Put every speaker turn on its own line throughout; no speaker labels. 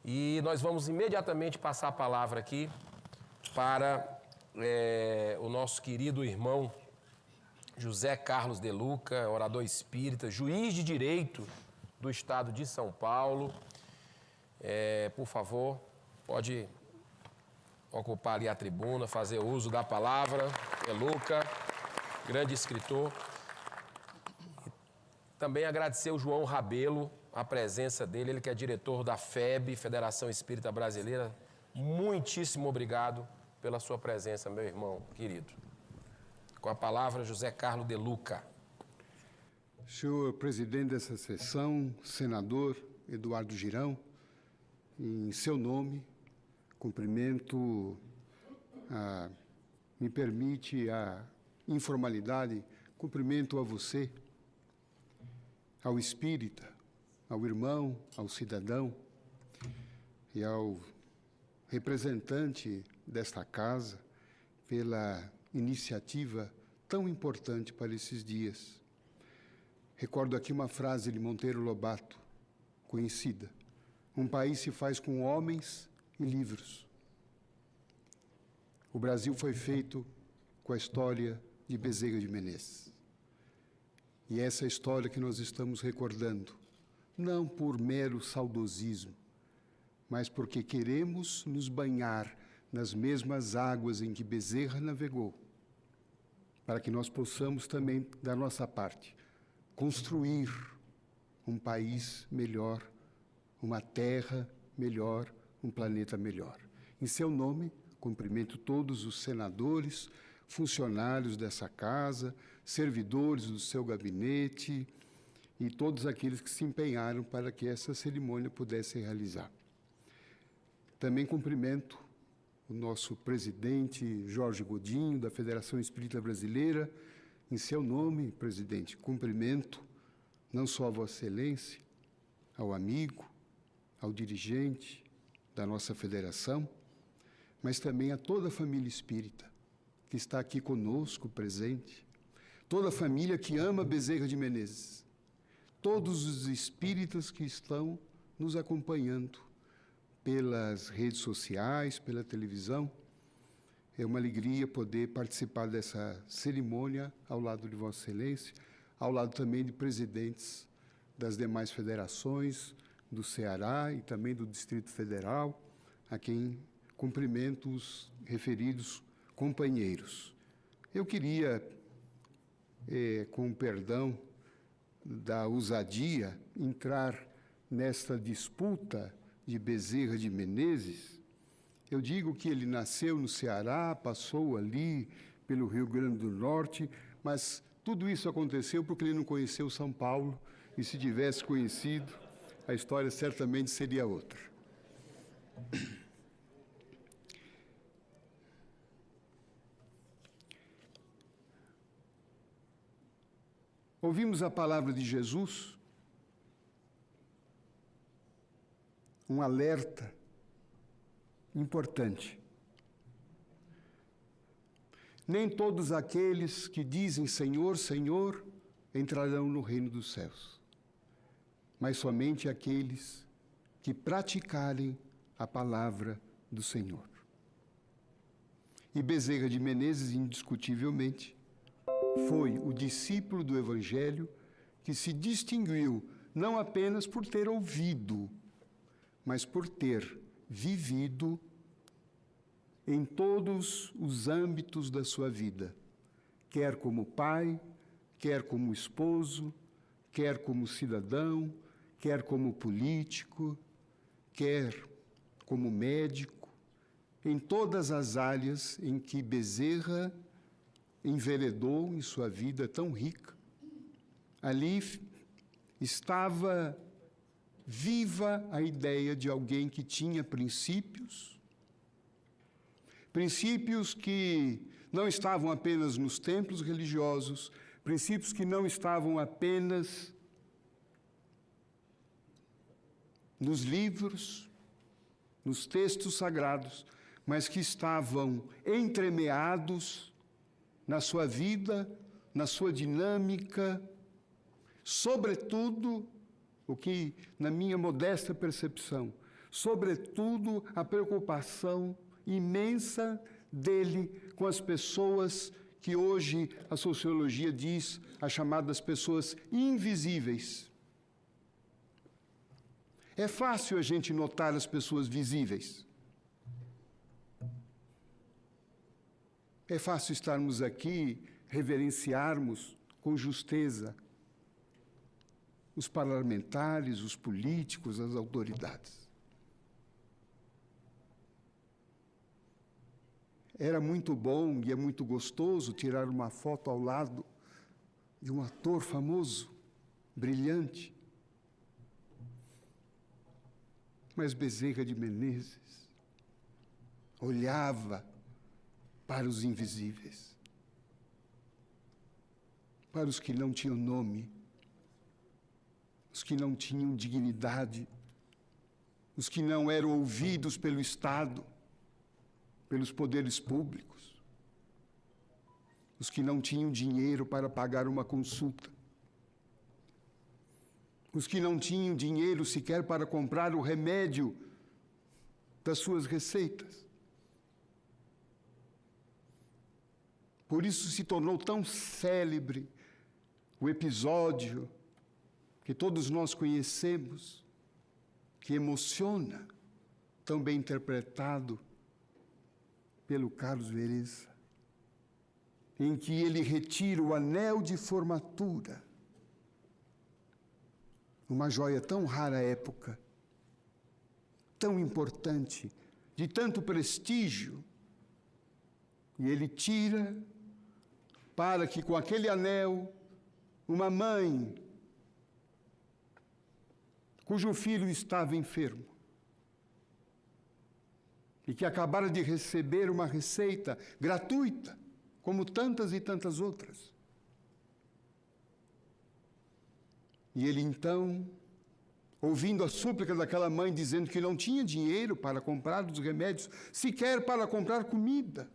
E nós vamos imediatamente passar a palavra aqui para o nosso querido irmão José Carlos de Luca, orador espírita, juiz de direito do estado de São Paulo. Por favor, pode ocupar ali a tribuna, fazer uso da palavra. De Luca, grande escritor. Também agradecer ao João Rabelo, a presença dele, ele que é diretor da FEB, Federação Espírita Brasileira. Muitíssimo obrigado pela sua presença, meu irmão querido. Com a palavra, José Carlos de Luca.
Senhor presidente dessa sessão, senador Eduardo Girão, em seu nome, cumprimento, me permite a informalidade, cumprimento a você, ao espírita, ao irmão, ao cidadão e ao representante desta casa pela iniciativa tão importante para esses dias. Recordo aqui uma frase de Monteiro Lobato, conhecida: um país se faz com homens e livros. O Brasil foi feito com a história de Bezerra de Menezes. E essa história que nós estamos recordando, não por mero saudosismo, mas porque queremos nos banhar nas mesmas águas em que Bezerra navegou, para que nós possamos também, da nossa parte, construir um país melhor, uma terra melhor, um planeta melhor. Em seu nome, cumprimento todos os senadores, funcionários dessa casa, servidores do seu gabinete e todos aqueles que se empenharam para que essa cerimônia pudesse realizar. Também cumprimento o nosso presidente Jorge Godinho, da Federação Espírita Brasileira. Em seu nome, presidente, cumprimento não só a Vossa Excelência, ao amigo, ao dirigente da nossa federação, mas também a toda a família espírita que está aqui conosco, presente, toda a família que ama Bezerra de Menezes, todos os espíritas que estão nos acompanhando pelas redes sociais, pela televisão. É uma alegria poder participar dessa cerimônia ao lado de Vossa Excelência, ao lado também de presidentes das demais federações do Ceará e também do Distrito Federal, a quem cumprimento os referidos companheiros. Eu queria, com o perdão da ousadia, entrar nesta disputa de Bezerra de Menezes. Eu digo que ele nasceu no Ceará, passou ali pelo Rio Grande do Norte, mas tudo isso aconteceu porque ele não conheceu São Paulo, e se tivesse conhecido, a história certamente seria outra. Ouvimos a palavra de Jesus, um alerta importante. Nem todos aqueles que dizem Senhor, Senhor, entrarão no reino dos céus, mas somente aqueles que praticarem a palavra do Senhor. E Bezerra de Menezes, indiscutivelmente, foi o discípulo do Evangelho que se distinguiu não apenas por ter ouvido, mas por ter vivido em todos os âmbitos da sua vida, quer como pai, quer como esposo, quer como cidadão, quer como político, quer como médico, em todas as áreas em que Bezerra enveredou em sua vida tão rica. Ali estava viva a ideia de alguém que tinha princípios que não estavam apenas nos templos religiosos, princípios que não estavam apenas nos livros, nos textos sagrados, mas que estavam entremeados na sua vida, na sua dinâmica, sobretudo, o que, na minha modesta percepção, sobretudo a preocupação imensa dele com as pessoas que hoje a sociologia diz as chamadas pessoas invisíveis. É fácil a gente notar as pessoas visíveis. É fácil estarmos aqui, reverenciarmos com justeza os parlamentares, os políticos, as autoridades. Era muito bom e é muito gostoso tirar uma foto ao lado de um ator famoso, brilhante. Mas Bezerra de Menezes olhava para os invisíveis, para os que não tinham nome, os que não tinham dignidade, os que não eram ouvidos pelo Estado, pelos poderes públicos, os que não tinham dinheiro para pagar uma consulta, os que não tinham dinheiro sequer para comprar o remédio das suas receitas. Por isso se tornou tão célebre o episódio que todos nós conhecemos, que emociona, tão bem interpretado pelo Carlos Vereza, em que ele retira o anel de formatura, uma joia tão rara à época, tão importante, de tanto prestígio, e ele tira para que com aquele anel, uma mãe cujo filho estava enfermo e que acabara de receber uma receita gratuita, como tantas e tantas outras. E ele então, ouvindo a súplica daquela mãe dizendo que não tinha dinheiro para comprar os remédios, sequer para comprar comida,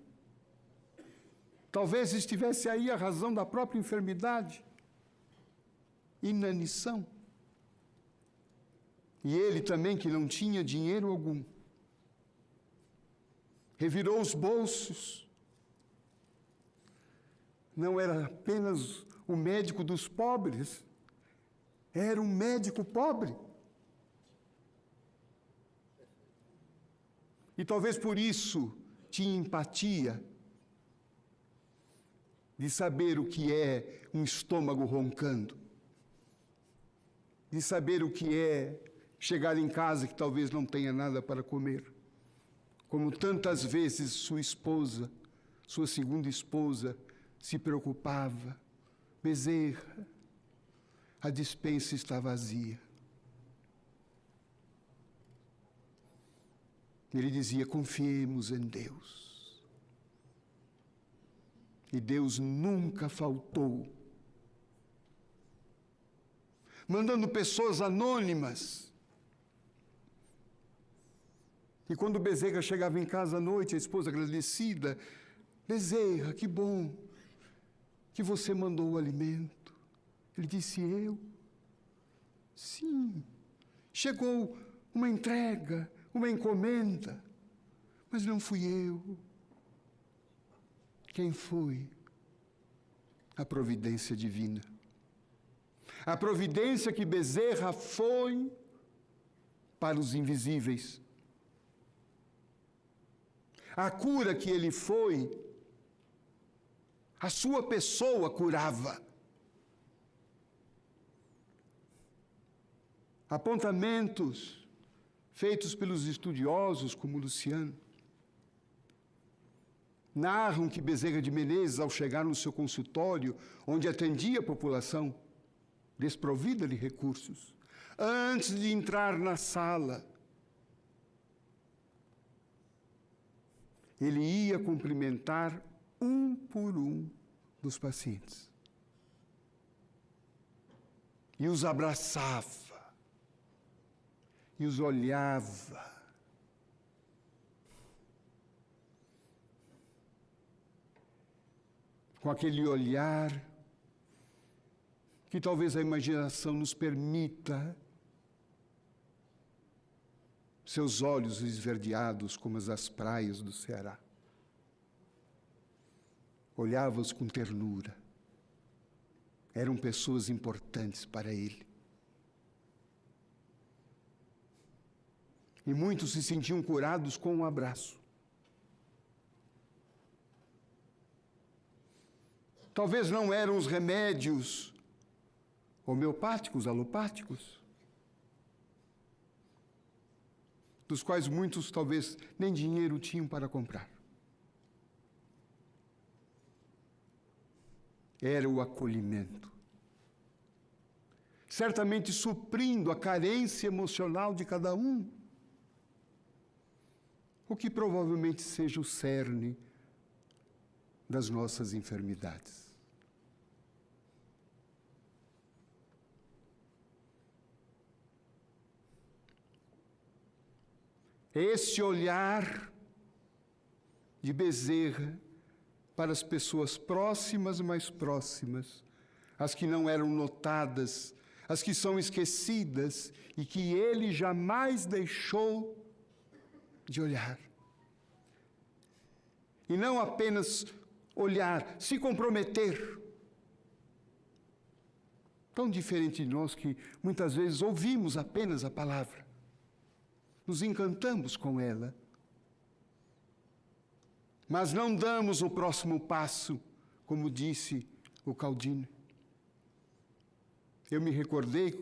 talvez estivesse aí a razão da própria enfermidade, inanição. E ele também, que não tinha dinheiro algum, revirou os bolsos. Não era apenas o médico dos pobres, era um médico pobre. E talvez por isso tinha empatia de saber o que é um estômago roncando, de saber o que é chegar em casa que talvez não tenha nada para comer, como tantas vezes sua esposa, sua segunda esposa, se preocupava. Bezerra, a despensa está vazia. Ele dizia: confiemos em Deus. E Deus nunca faltou, mandando pessoas anônimas. E quando Bezerra chegava em casa à noite, a esposa agradecida: Bezerra, que bom que você mandou o alimento. Ele disse: eu? Sim, chegou uma entrega, uma encomenda, mas não fui eu. Quem foi? A providência divina. A providência que Bezerra foi para os invisíveis. A cura que ele foi, a sua pessoa curava. Apontamentos feitos pelos estudiosos, como Luciano, narram que Bezerra de Menezes, ao chegar no seu consultório, onde atendia a população desprovida de recursos, antes de entrar na sala, ele ia cumprimentar um por um dos pacientes e os abraçava e os olhava. Com aquele olhar que talvez a imaginação nos permita seus olhos esverdeados como as das praias do Ceará. Olhava-os com ternura. Eram pessoas importantes para ele. E muitos se sentiam curados com um abraço. Talvez não eram os remédios homeopáticos, alopáticos, dos quais muitos talvez nem dinheiro tinham para comprar. Era o acolhimento, certamente suprindo a carência emocional de cada um, o que provavelmente seja o cerne das nossas enfermidades. Esse olhar de Bezerra para as pessoas próximas, mais próximas, as que não eram notadas, as que são esquecidas e que ele jamais deixou de olhar. E não apenas olhar, se comprometer. Tão diferente de nós que muitas vezes ouvimos apenas a palavra, nos encantamos com ela, mas não damos o próximo passo, como disse o Caldini. Eu me recordei,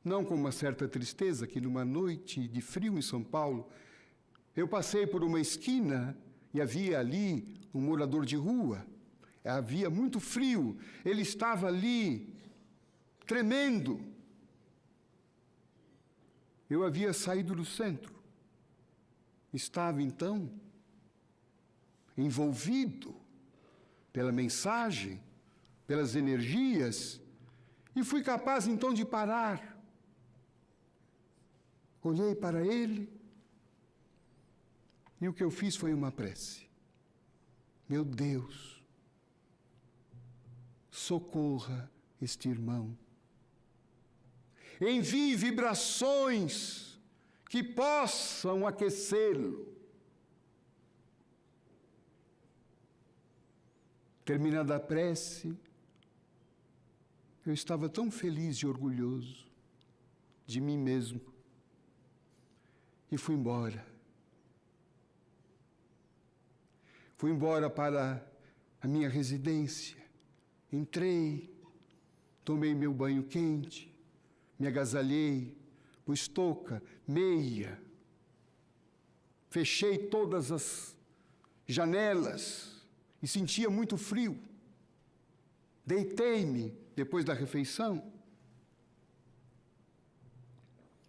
não com uma certa tristeza, que numa noite de frio em São Paulo, eu passei por uma esquina e havia ali um morador de rua. Havia muito frio, ele estava ali, tremendo. Eu havia saído do centro. Estava, então, envolvido pela mensagem, pelas energias, e fui capaz, então, de parar. Olhei para ele, e o que eu fiz foi uma prece. Meu Deus, socorra este irmão. Envie vibrações que possam aquecê-lo. Terminada a prece, eu estava tão feliz e orgulhoso de mim mesmo. E fui embora. Fui embora para a minha residência. Entrei, tomei meu banho quente, me agasalhei, pus touca, meia, fechei todas as janelas e sentia muito frio. Deitei-me depois da refeição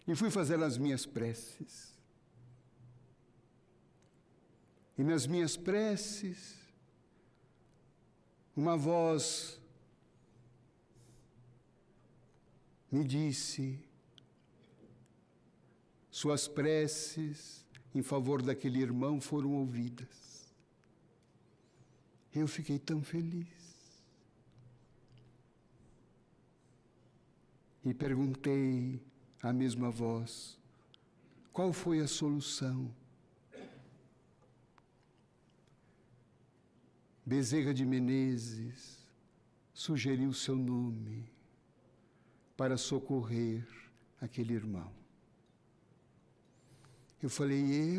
e fui fazer as minhas preces. E nas minhas preces, uma voz me disse: suas preces em favor daquele irmão foram ouvidas. Eu fiquei tão feliz. E perguntei à mesma voz: qual foi a solução? Bezerra de Menezes sugeriu seu nome para socorrer aquele irmão. Eu falei,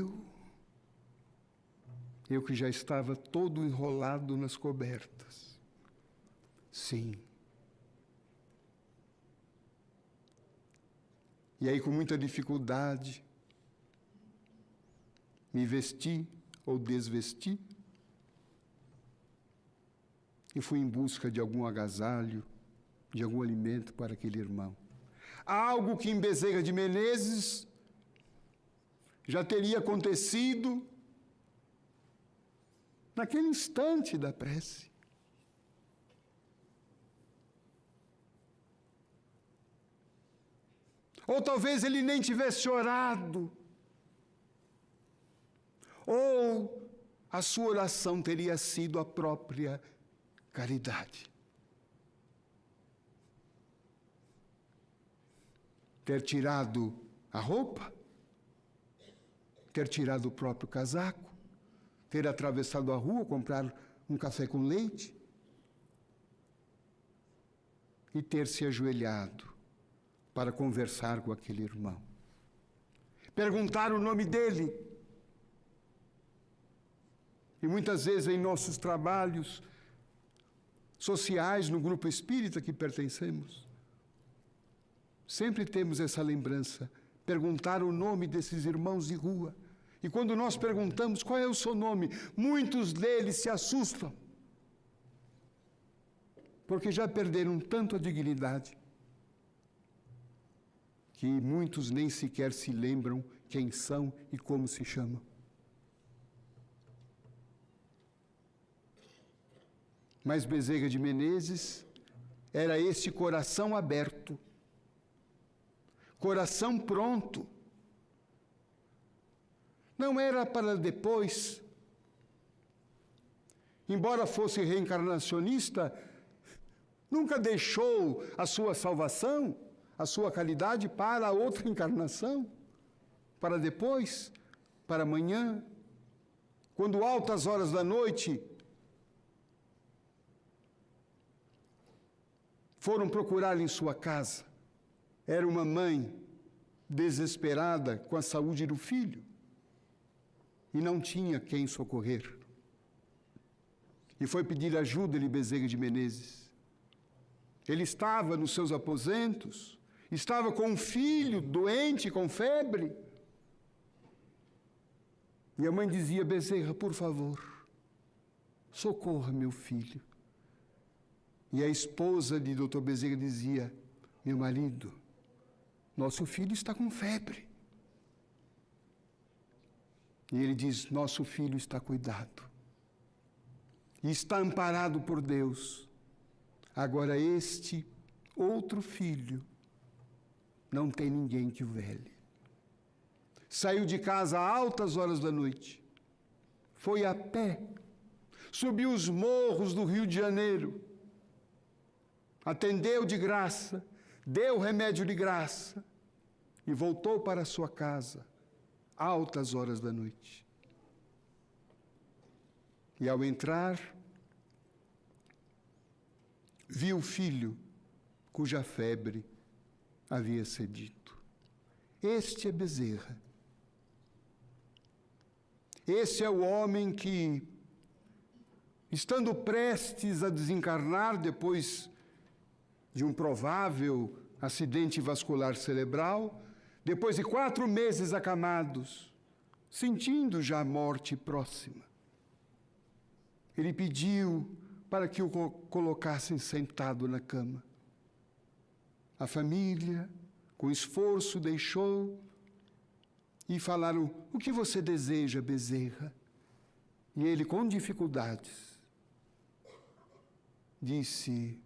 eu que já estava todo enrolado nas cobertas. Sim. E aí, com muita dificuldade, me vesti ou desvesti e fui em busca de algum agasalho, de algum alimento para aquele irmão. Algo que em Bezerra de Menezes já teria acontecido naquele instante da prece. Ou talvez ele nem tivesse orado. Ou a sua oração teria sido a própria caridade. Ter tirado a roupa, ter tirado o próprio casaco, ter atravessado a rua, comprar um café com leite e ter se ajoelhado para conversar com aquele irmão. Perguntar o nome dele. E muitas vezes em nossos trabalhos sociais, no grupo espírita que pertencemos, sempre temos essa lembrança, perguntar o nome desses irmãos de rua. E quando nós perguntamos qual é o seu nome, muitos deles se assustam, porque já perderam tanto a dignidade, que muitos nem sequer se lembram quem são e como se chamam. Mas Bezerra de Menezes era esse coração aberto, coração pronto. Não era para depois. Embora fosse reencarnacionista, nunca deixou a sua salvação, a sua caridade para a outra encarnação, para depois, para amanhã, quando altas horas da noite foram procurar em sua casa. Era uma mãe desesperada com a saúde do filho e não tinha quem socorrer. E foi pedir ajuda de Bezerra de Menezes. Ele estava nos seus aposentos, estava com um filho doente, com febre. E a mãe dizia: Bezerra, por favor, socorra meu filho. E a esposa de Dr. Bezerra dizia: meu marido, nosso filho está com febre. E ele diz: nosso filho está cuidado. E está amparado por Deus. Agora este outro filho não tem ninguém que o vele. Saiu de casa a altas horas da noite. Foi a pé. Subiu os morros do Rio de Janeiro. Atendeu de graça, deu remédio de graça e voltou para a sua casa, altas horas da noite. E ao entrar, viu o filho cuja febre havia cedido. Este é Bezerra. Esse é o homem que, estando prestes a desencarnar depois de um provável acidente vascular cerebral, depois de 4 meses acamados, sentindo já a morte próxima, ele pediu para que o colocassem sentado na cama. A família, com esforço, deixou e falaram: o que você deseja, Bezerra? E ele, com dificuldades, disse: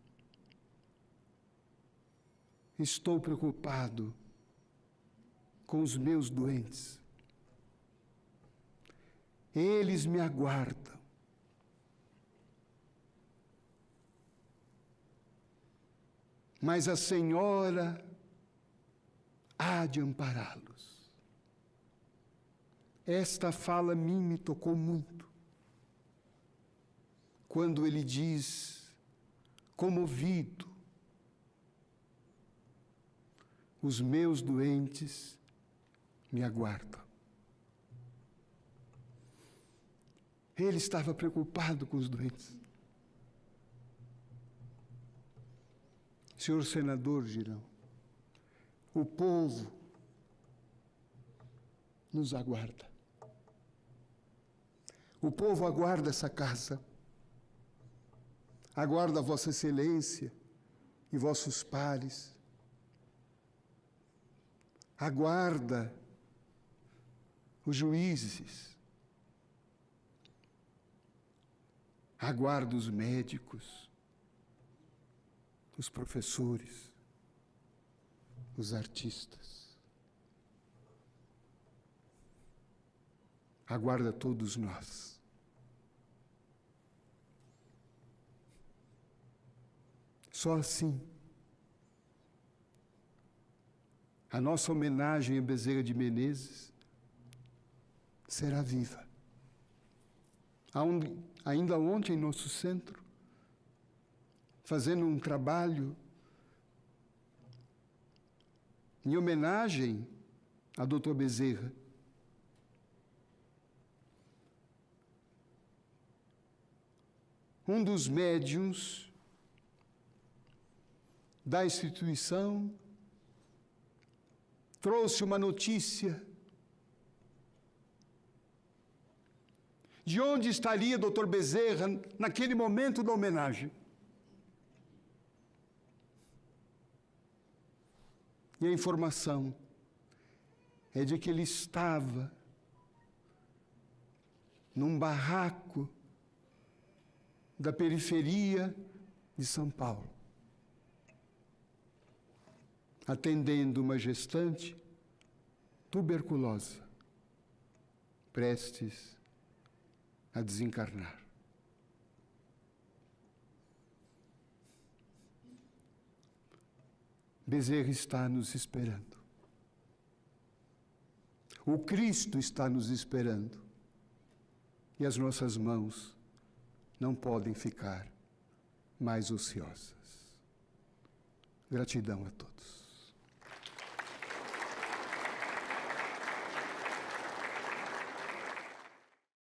estou preocupado com os meus doentes. Eles me aguardam. Mas a Senhora há de ampará-los. Esta fala a mim me tocou muito. Quando ele diz, comovido: os meus doentes me aguardam. Ele estava preocupado com os doentes. Senhor senador Girão, o povo nos aguarda. O povo aguarda essa casa, aguarda Vossa Excelência e vossos pares, aguarda os juízes, aguarda os médicos, os professores, os artistas. Aguarda todos nós. Só assim, a nossa homenagem a Bezerra de Menezes será viva. Ainda ontem, em nosso centro, fazendo um trabalho em homenagem a Dr. Bezerra, um dos médiuns da instituição trouxe uma notícia de onde estaria Dr. Bezerra naquele momento da homenagem. E a informação é de que ele estava num barraco da periferia de São Paulo, atendendo uma gestante tuberculosa, prestes a desencarnar. Bezerra está nos esperando. O Cristo está nos esperando. E as nossas mãos não podem ficar mais ociosas. Gratidão a todos.